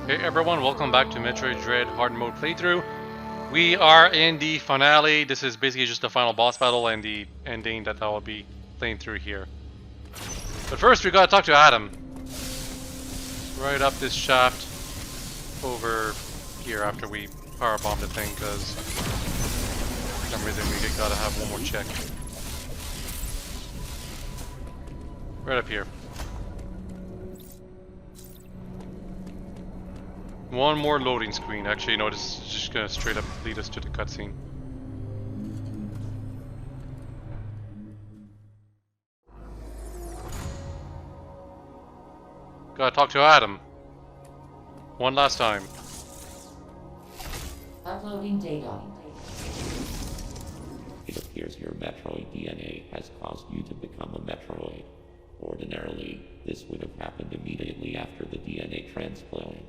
Hey everyone, welcome back to Metroid Dread hard mode playthrough. We are in the finale. This is basically just the final boss battle and the ending that I will be playing through here. But first we gotta talk to Adam. Right up this shaft over here after we powerbomb the thing, because for some reason we gotta have one more check. Right up here. One more loading screen. Actually, no, this is just gonna straight up lead us to the cutscene. Gotta talk to Adam. One last time. Uploading data. It appears your Metroid DNA has caused you to become a Metroid. Ordinarily, this would have happened immediately after the DNA transplant.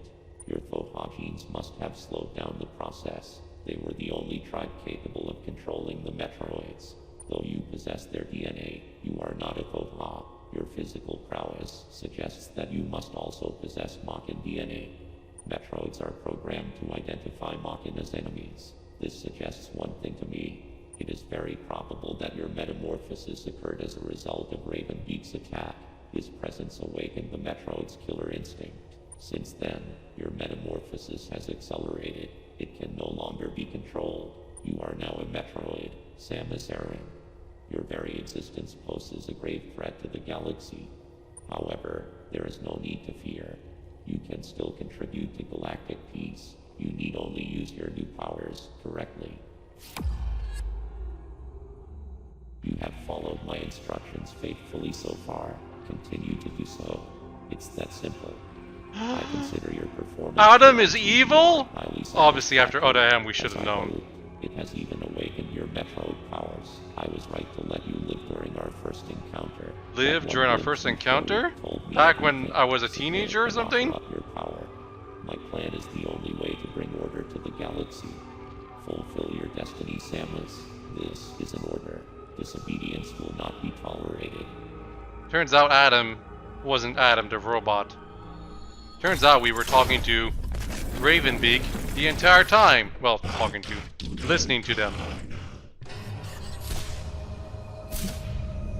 Your WhiteHawke genes must have slowed down the process. They were the only tribe capable of controlling the Metroids. Though you possess their DNA, you are not a WhiteHawke. Your physical prowess suggests that you must also possess Machin DNA. Metroids are programmed to identify Machin as enemies. This suggests one thing to me. It is very probable that your metamorphosis occurred as a result of Ravenbeak's attack. His presence awakened the Metroid's killer instinct. Since then, your metamorphosis has accelerated. It can no longer be controlled. You are now a Metroid, Samus Aran. Your very existence poses a grave threat to the galaxy. However, there is no need to fear. You can still contribute to galactic peace. You need only use your new powers correctly. You have followed my instructions faithfully so far. Continue to do so. It's that simple. I consider your performance... Adam is evil? highly Obviously, after satisfactory. Oda we should As have I known. hoped, it has even awakened your Metroid powers. I was right to let you live during our first encounter. Live That during our one first good encounter? told me Back when everything. I was a Stay teenager or and something? offer up your power. My plan is the only way to bring order to the galaxy. Fulfill your destiny, Samus. This is an order. Disobedience will not be tolerated. Turns out Adam wasn't Adam the robot. Turns out we were talking to Ravenbeak the entire time. Well, listening to them.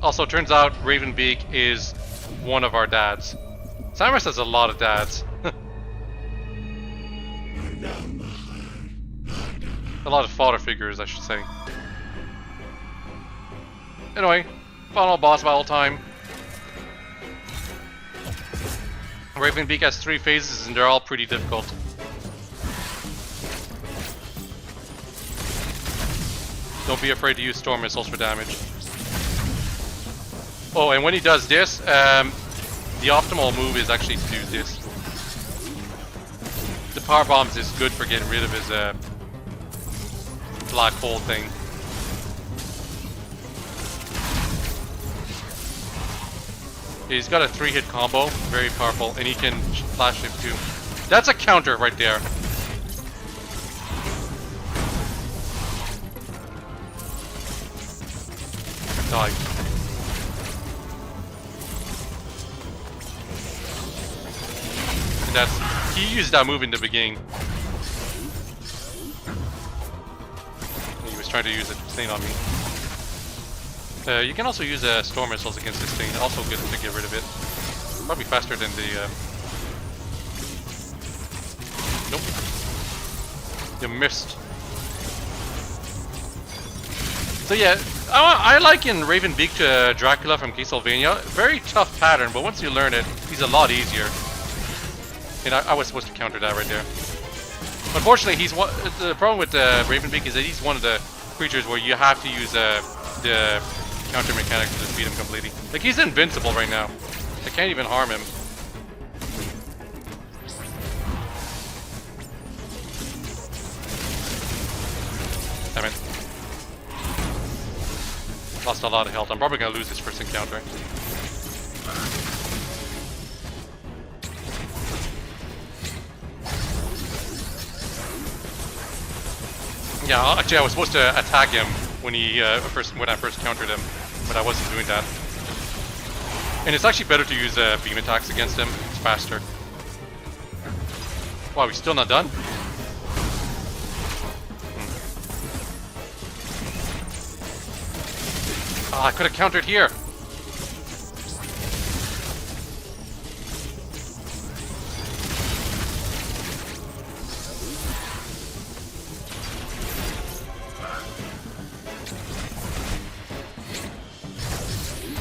Also, turns out Ravenbeak is one of our dads. Samus has a lot of dads. A lot of father figures, I should say. Anyway, final boss battle time. Ravenbeak has 3 phases and they're all pretty difficult. Don't be afraid to use storm missiles for damage. Oh, and when he does this, the optimal move is actually to do this. The power bombs is good for getting rid of his black hole thing. He's got a 3-hit combo, very powerful, and he can flash him too. That's a counter right there. Die. And he used that move in the beginning. He was trying to use a thing on me. You can also use storm missiles against this thing. Also good to get rid of it. Probably faster than the... Nope. You missed. So yeah, I liken Ravenbeak to Dracula from Castlevania. Very tough pattern, but once you learn it, he's a lot easier. And I was supposed to counter that right there. Unfortunately, the problem with Ravenbeak is that he's one of the creatures where you have to use the counter mechanics to defeat him completely. Like, he's invincible right now. I can't even harm him. Damn it. Lost a lot of health. I'm probably gonna lose this first encounter. Yeah, actually I was supposed to attack him when I first countered him, but I wasn't doing that. And it's actually better to use beam attacks against him. It's faster. Wow, we're still not done? I could have countered here.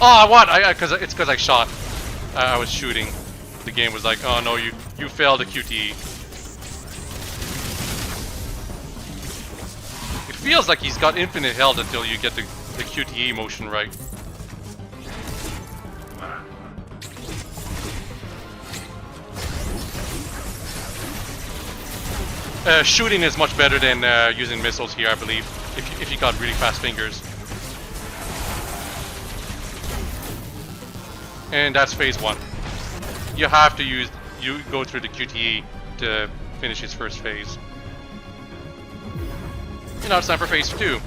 Oh, what? It's because I shot. I was shooting. The game was like, oh no, you failed a QTE. It feels like he's got infinite health until you get the QTE motion right. Shooting is much better than using missiles here, I believe, if you got really fast fingers. And that's phase 1. You have to go through the QTE to finish his first phase. And now it's time for phase 2.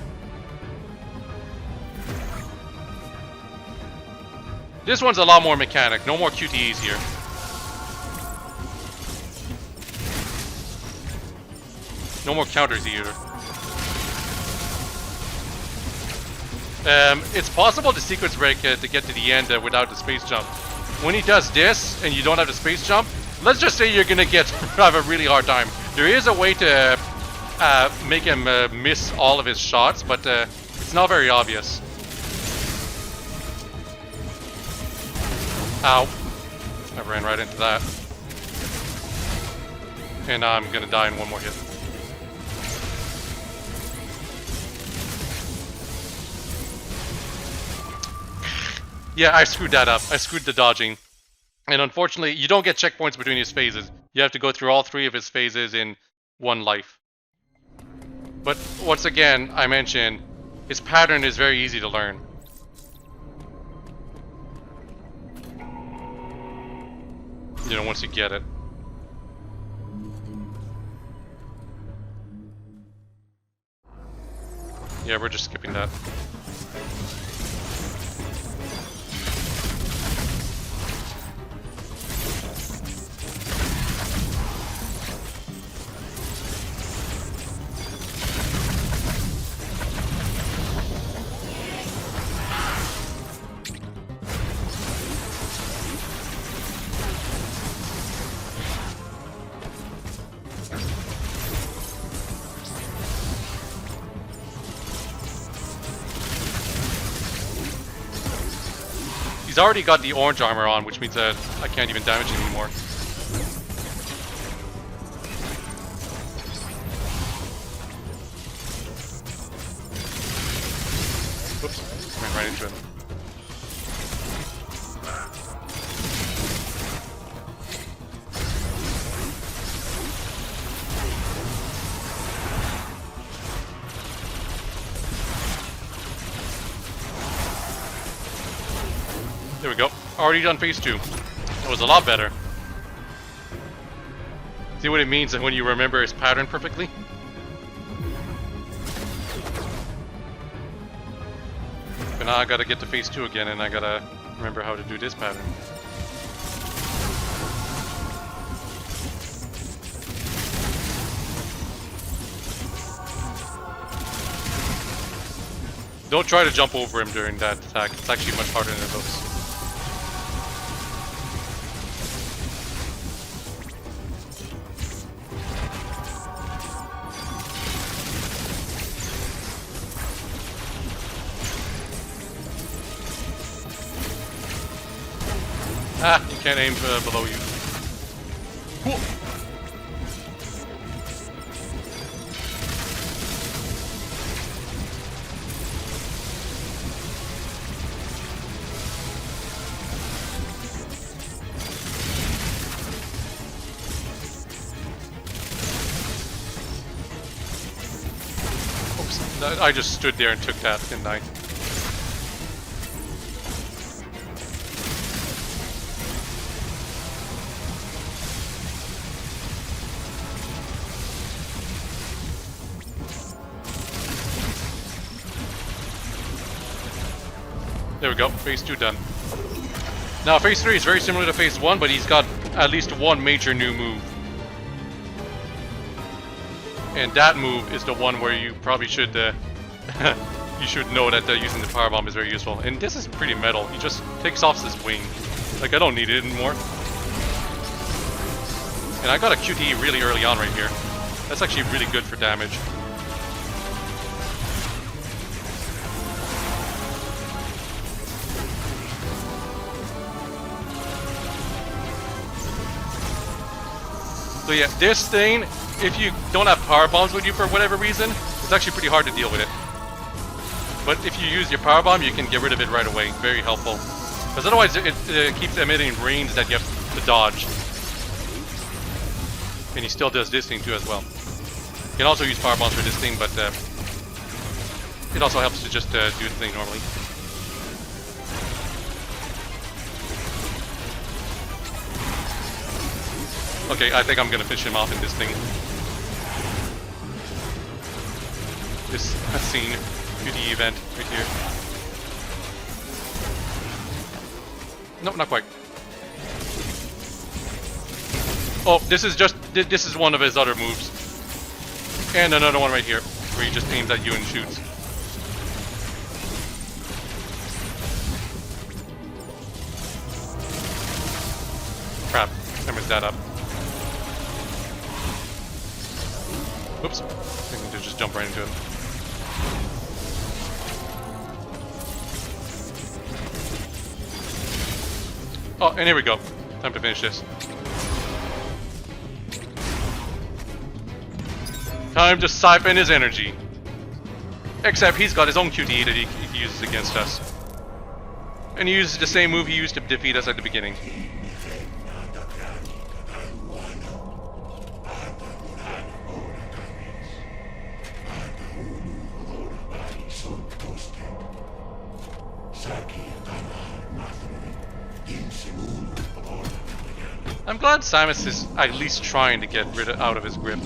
This one's a lot more mechanic, no more QTEs here. No more counters either. It's possible to sequence break to get to the end without the space jump. When he does this and you don't have the space jump, let's just say you're gonna have a really hard time. There is a way to make him miss all of his shots, but it's not very obvious. Ow. I ran right into that. And now I'm gonna die in one more hit. Yeah, I screwed that up. I screwed the dodging. And unfortunately, you don't get checkpoints between his phases. You have to go through all 3 of his phases in one life. But once again, I mentioned, his pattern is very easy to learn. You know, once you get it. Yeah, we're just skipping that. He's already got the orange armor on, which means that I can't even damage him anymore. Oops, ran right into it. There we go. Already done phase 2. That was a lot better. See what it means when you remember his pattern perfectly? But now I gotta get to phase 2 again, and I gotta remember how to do this pattern. Don't try to jump over him during that attack. It's actually much harder than it looks. Ah, you can't aim below you. Cool. Oops, I just stood there and took that, didn't I? There we go, phase 2 done. Now phase 3 is very similar to phase 1, but he's got at least one major new move. And that move is the one where you probably should you should know that using the power bomb is very useful. And this is pretty metal. He just takes off his wing. Like, I don't need it anymore. And I got a QTE really early on right here. That's actually really good for damage. So yeah, this thing, if you don't have power bombs with you for whatever reason, it's actually pretty hard to deal with it. But if you use your power bomb, you can get rid of it right away. Very helpful. Because otherwise it keeps emitting rains that you have to dodge. And he still does this thing too as well. You can also use power bombs for this thing, but it also helps to just do the thing normally. Okay, I think I'm gonna finish him off in this thing. This scene, QTE event right here. Nope, not quite. Oh, this is one of his other moves. And another one right here, where he just aims at you and shoots. Crap, I messed that up. Oops, I think to just jump right into it. Oh, and here we go. Time to finish this. Time to siphon his energy. Except he's got his own QTE that he uses against us. And he uses the same move he used to defeat us at the beginning. I'm glad Samus is at least trying to get out of his grip.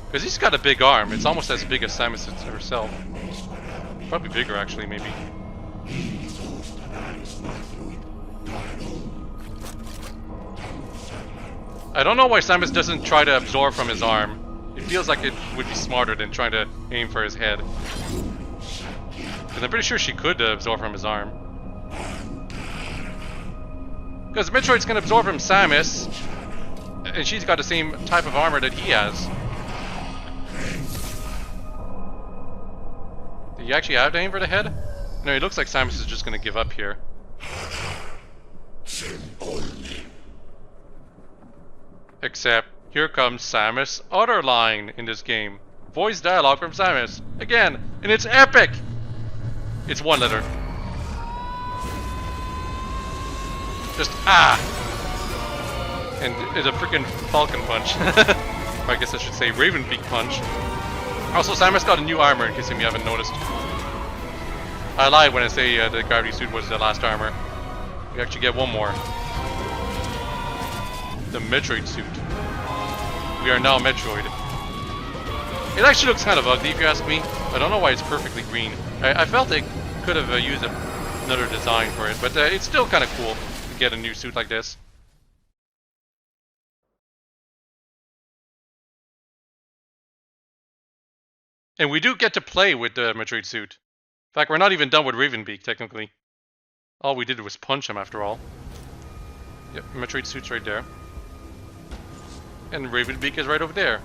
Because he's got a big arm. It's almost as big as Samus herself. Probably bigger, actually, maybe. I don't know why Samus doesn't try to absorb from his arm. It feels like it would be smarter than trying to aim for his head. Because I'm pretty sure she could absorb from his arm. Because Metroid's can absorb from Samus, and she's got the same type of armor that he has. Do you actually have to aim for the head? No, it looks like Samus is just going to give up here. Except, here comes Samus' other line in this game. Voice dialogue from Samus. Again, and it's epic! It's one letter. Just and it's a freaking Falcon Punch. Or I guess I should say Raven Beak Punch. Also, Samus got a new armor in case you haven't noticed. I lied when I say the gravity suit was the last armor. You actually get one more. The Metroid suit. We are now Metroid. It actually looks kind of ugly if you ask me. I don't know why it's perfectly green. I felt they could have used another design for it, but it's still kind of cool. Get a new suit like this. And we do get to play with the Metroid suit. In fact, we're not even done with Ravenbeak, technically. All we did was punch him, after all. Yep, Metroid suit's right there. And Ravenbeak is right over there.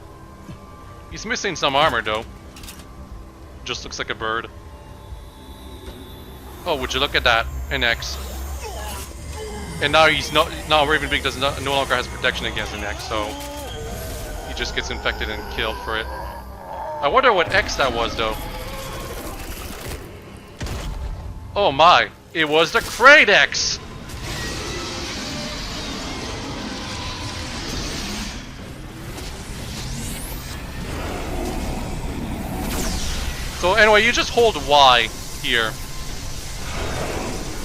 He's missing some armor, though. Just looks like a bird. Oh, would you look at that? An X. And now now Ravenbeak no longer has protection against an X, so he just gets infected and killed for it. I wonder what X that was, though. Oh my, it was the Crate X! So anyway, you just hold Y here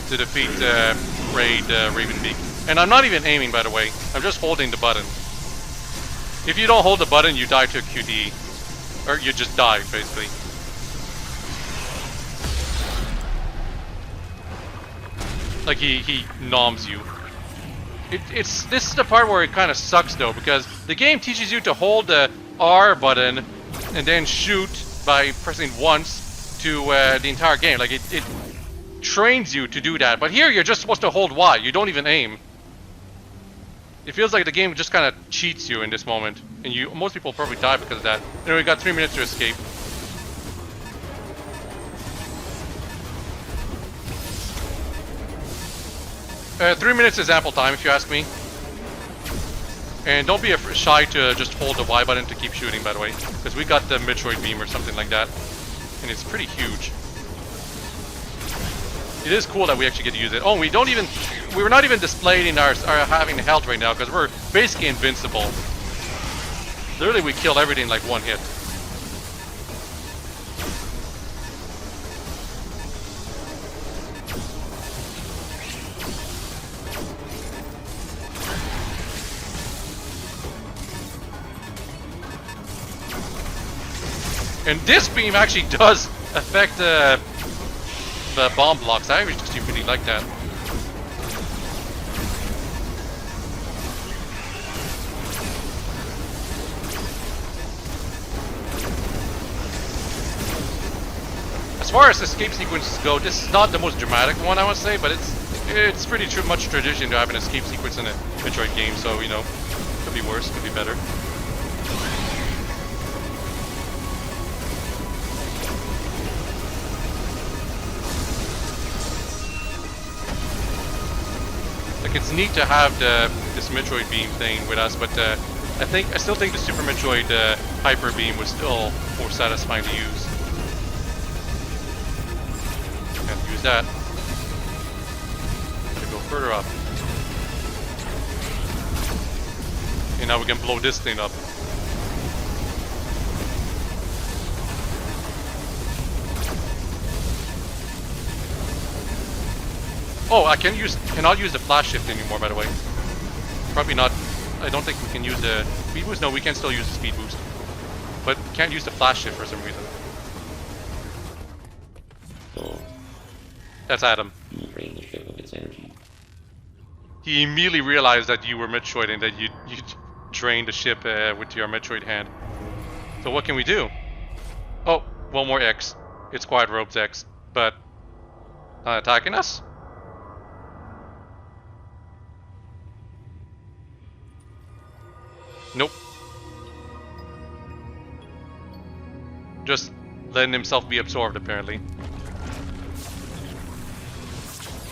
to defeat Ravenbeak. And I'm not even aiming, by the way. I'm just holding the button. If you don't hold the button, you die to a QD. Or you just die, basically. Like he noms you. This is the part where it kind of sucks, though, because the game teaches you to hold the R button and then shoot by pressing once to the entire game. Like it trains you to do that. But here you're just supposed to hold Y. You don't even aim. It feels like the game just kind of cheats you in this moment, and most people probably die because of that. Anyway, we got 3 minutes to escape. Three minutes is ample time, if you ask me. And don't be shy to just hold the Y button to keep shooting, by the way, because we got the Metroid beam or something like that, and it's pretty huge. It is cool that we actually get to use it. Oh, we're not even displaying our having health right now because we're basically invincible. Literally, we kill everything like one hit. And this beam actually does affect the bomb blocks. I actually really like that. As far as escape sequences go, this is not the most dramatic one, I would say, but it's pretty much tradition to have an escape sequence in a Metroid game. So you know, could be worse, could be better. It's neat to have this Metroid beam thing with us, but I still think the Super Metroid Hyper Beam was still more satisfying to use. Can't use that. To go further up. And now we can blow this thing up. Oh, I cannot use the flash shift anymore, by the way. Probably not. I don't think we can use the speed boost. No, we can still use the speed boost. But can't use the flash shift for some reason. So, that's Adam. You drain the ship of its energy. He immediately realized that you were Metroid and that you drained the ship with your Metroid hand. So what can we do? Oh, one more X. It's Quiet Robes X. But not attacking us? Nope. Just letting himself be absorbed, apparently.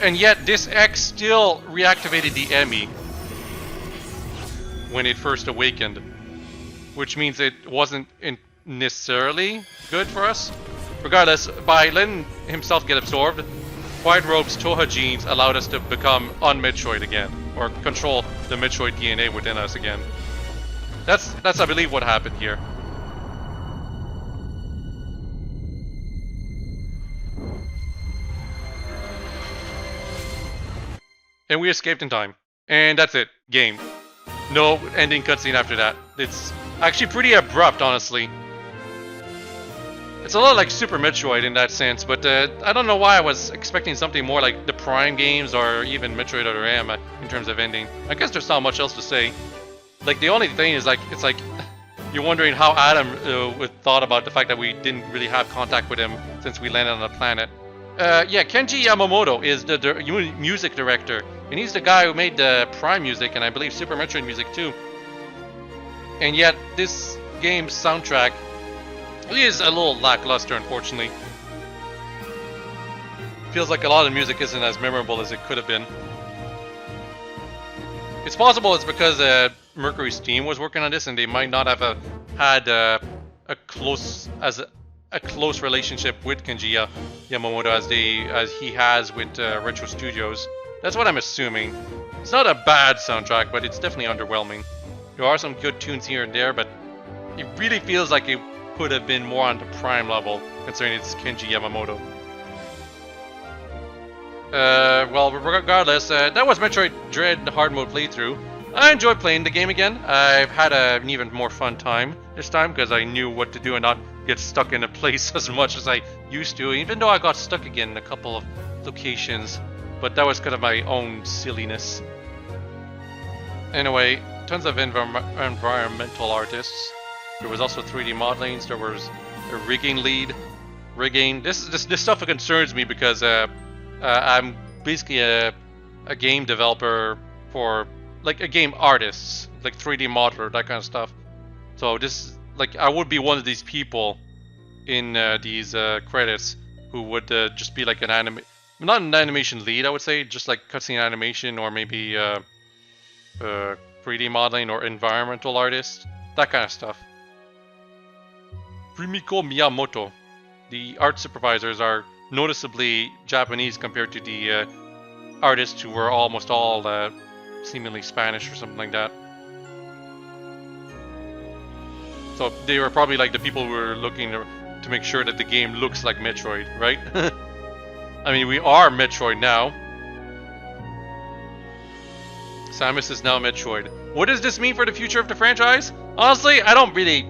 And yet, this X still reactivated the Emmy when it first awakened, which means it wasn't necessarily good for us. Regardless, by letting himself get absorbed, White Robe's Toha genes allowed us to become un-Metroid again, or control the Metroid DNA within us again. That's I believe what happened here. And we escaped in time. And that's it. Game. No ending cutscene after that. It's actually pretty abrupt, honestly. It's a lot like Super Metroid in that sense, but I don't know why I was expecting something more like the Prime games or even Metroid Other M in terms of ending. I guess there's not much else to say. Like, the only thing is, like, it's like you're wondering how Adam thought about the fact that we didn't really have contact with him since we landed on the planet. Yeah, Kenji Yamamoto is the music director, and he's the guy who made the Prime music and I believe Super Metroid music too. And yet, this game's soundtrack is a little lackluster, unfortunately. Feels like a lot of music isn't as memorable as it could have been. It's possible it's because Mercury's team was working on this, and they might not have had a close relationship with Kenji Yamamoto as he has with Retro Studios. That's what I'm assuming. It's not a bad soundtrack, but it's definitely underwhelming. There are some good tunes here and there, but it really feels like it could have been more on the Prime level, considering it's Kenji Yamamoto. Well, regardless, that was Metroid Dread hard mode playthrough. I enjoyed playing the game again. I've had an even more fun time this time because I knew what to do and not get stuck in a place as much as I used to, even though I got stuck again in a couple of locations. But that was kind of my own silliness. Anyway, tons of environmental artists. There was also 3D modeling. There was a rigging lead. This stuff concerns me because I'm basically a game developer for like a game artist, like 3D modeler, that kind of stuff. So this, like, I would be one of these people in these credits who would just be like not an animation lead, I would say, just like cutscene animation, or maybe 3D modeling or environmental artist, that kind of stuff. Rumiko Miyamoto. The art supervisors are noticeably Japanese compared to the artists who were almost all seemingly Spanish or something like that. So they were probably like the people who were looking to make sure that the game looks like Metroid, right? I mean, we are Metroid now. Samus is now Metroid. What does this mean for the future of the franchise? Honestly, I don't really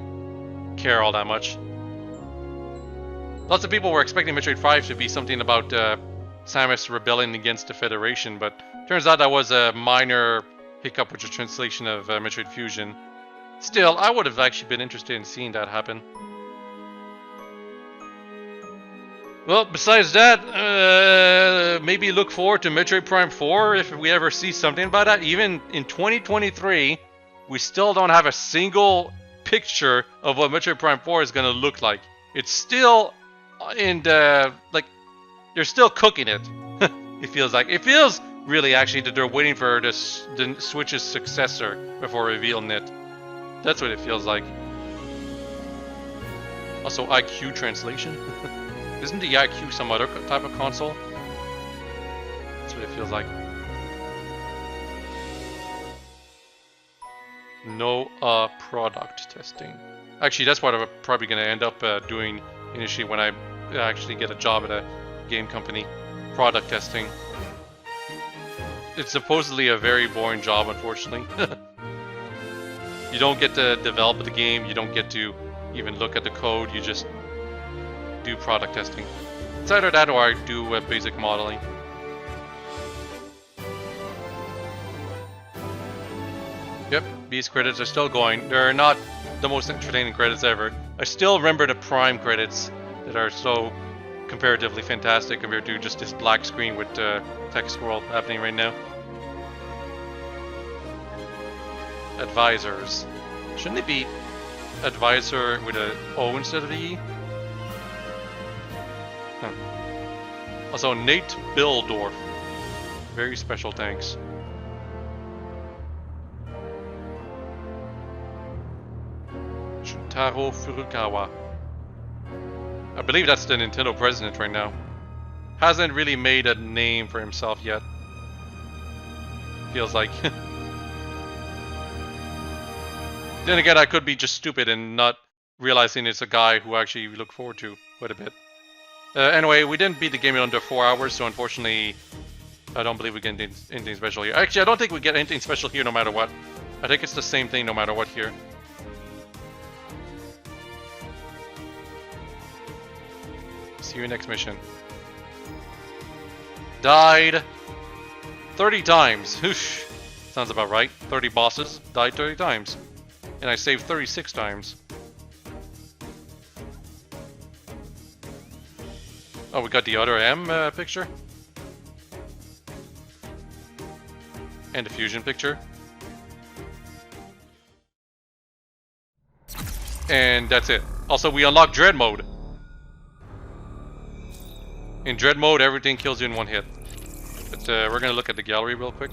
care all that much. Lots of people were expecting Metroid 5 to be something about Samus rebelling against the Federation, but turns out that was a minor hiccup with the translation of Metroid Fusion. Still, I would have actually been interested in seeing that happen. Well, besides that, maybe look forward to Metroid Prime 4 if we ever see something about that. Even in 2023, we still don't have a single picture of what Metroid Prime 4 is going to look like. It's still in the, like, they're still cooking it. It feels like. It feels really actually that they're waiting for the Switch's successor before revealing it. That's what it feels like. Also, IQ translation. Isn't the IQ some other type of console? That's what it feels like. No product testing. Actually, that's what I'm probably going to end up doing initially when I actually get a job at a game company. Product testing. It's supposedly a very boring job, unfortunately. You don't get to develop the game, you don't get to even look at the code, you just do product testing. It's either that or I do basic modeling. Yep, these credits are still going. They're not the most entertaining credits ever. I still remember the Prime credits that are so comparatively fantastic compared to just this black screen with text scroll happening right now. Advisors. Shouldn't it be advisor with a O instead of the E? Huh. Also, Nate Bildorf. Very special thanks. Shintaro Furukawa. I believe that's the Nintendo president right now. Hasn't really made a name for himself yet. Feels like. Then again, I could be just stupid and not realizing it's a guy who actually we look forward to quite a bit. Anyway, we didn't beat the game in under 4 hours, so unfortunately, I don't believe we get anything special here. Actually, I don't think we get anything special here no matter what. I think it's the same thing no matter what here. See you next mission. Died 30 times. Whoosh. Sounds about right. 30 bosses. Died 30 times. And I saved 36 times. Oh, we got the other M picture. And the fusion picture. And that's it. Also, we unlocked Dread mode. In Dread mode, everything kills you in one hit. But we're gonna look at the gallery real quick.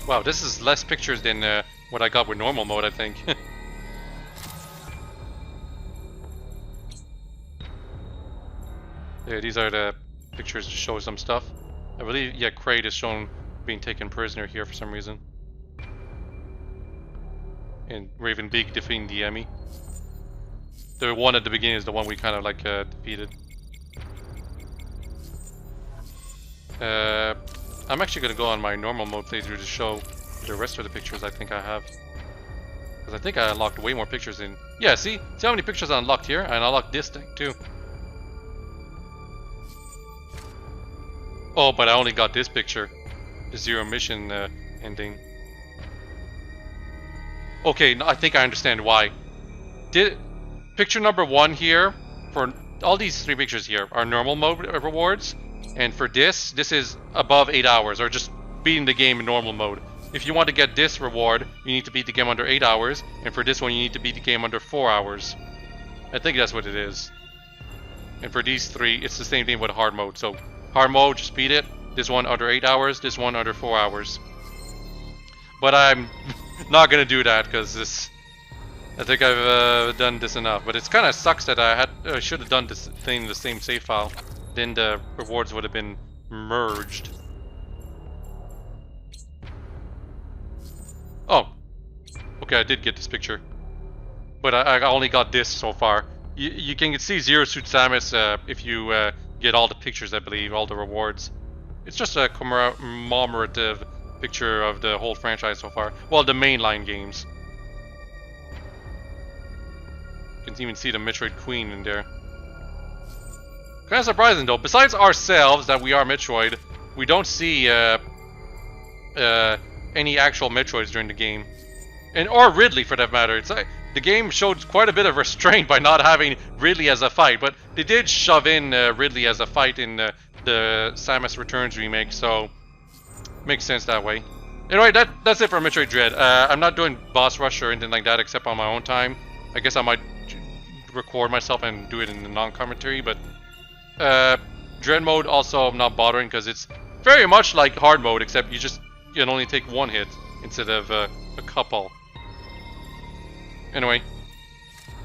Wow, this is less pictures than what I got with normal mode, I think. Yeah, these are the pictures to show some stuff. I believe, yeah, Kraid is shown being taken prisoner here for some reason. And Ravenbeak defeating the Emmy. The one at the beginning is the one we kind of like defeated. I'm actually gonna go on my normal mode playthrough to show the rest of the pictures I think I have. Because I think I unlocked way more pictures in... Yeah, see how many pictures I unlocked here? And I unlocked this thing too. Oh, but I only got this picture. The zero mission ending. Okay, I think I understand why. Picture number 1 here, for all these 3 pictures here, are normal mode rewards. And for this is above 8 hours, or just beating the game in normal mode. If you want to get this reward, you need to beat the game under 8 hours. And for this one, you need to beat the game under 4 hours. I think that's what it is. And for these 3, it's the same thing with hard mode. So, hard mode, just beat it. This one under 8 hours, this one under 4 hours. But I'm not gonna do that, because I think I've done this enough. But it kind of sucks that I should have done this thing in the same save file. Then the rewards would have been merged. Oh. Okay, I did get this picture. But I only got this so far. You can see Zero Suit Samus if you get all the pictures, I believe, all the rewards. It's just a commemorative picture of the whole franchise so far. Well, the mainline games. You can even see the Metroid Queen in there. Kind of surprising though. Besides ourselves, that we are Metroid, we don't see any actual Metroids during the game, or Ridley for that matter. It's like the game showed quite a bit of restraint by not having Ridley as a fight, but they did shove in Ridley as a fight in the Samus Returns remake, so makes sense that way. Anyway, that's it for Metroid Dread. I'm not doing boss rush or anything like that except on my own time. I guess I might record myself and do it in the non-commentary, but Dread mode also I'm not bothering because it's very much like hard mode, except you can only take 1 hit instead of a couple. Anyway,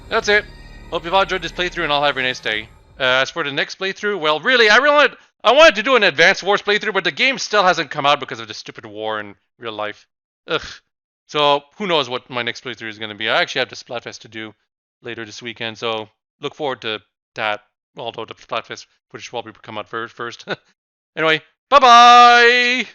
that's it. Hope you've all enjoyed this playthrough and I'll have a nice day. As for the next playthrough, well, really, I wanted to do an Advanced Wars playthrough, but the game still hasn't come out because of the stupid war in real life. Ugh. So, who knows what my next playthrough is going to be. I actually have the Splatfest to do later this weekend, so look forward to that. Although the Splatfest footage will probably come out first. Anyway, bye-bye!